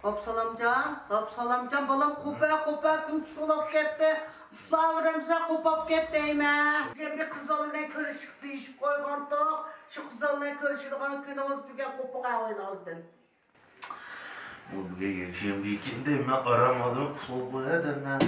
Hop salamcan balam kopa kim şulap ketdi. Slavırımsa kopap ketdeyme. Bir kızlarla görüşüp deyişip koygandık. Şu kızlarla görüşüdüğün günümüz bir kopa oynazdı. Bu bir geçeyim bir ikindi ben aramadım kulübeye de ben.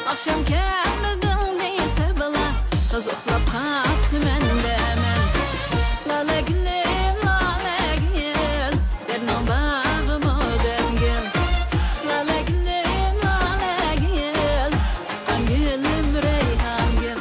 Akşam gelmedin deyse bana kız uxlab kaptı mende men lale gülüm lale gül dernon bağımı dengil lale gülüm lale gül kıskan gülüm reyhan gül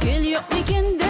Gül yok lekin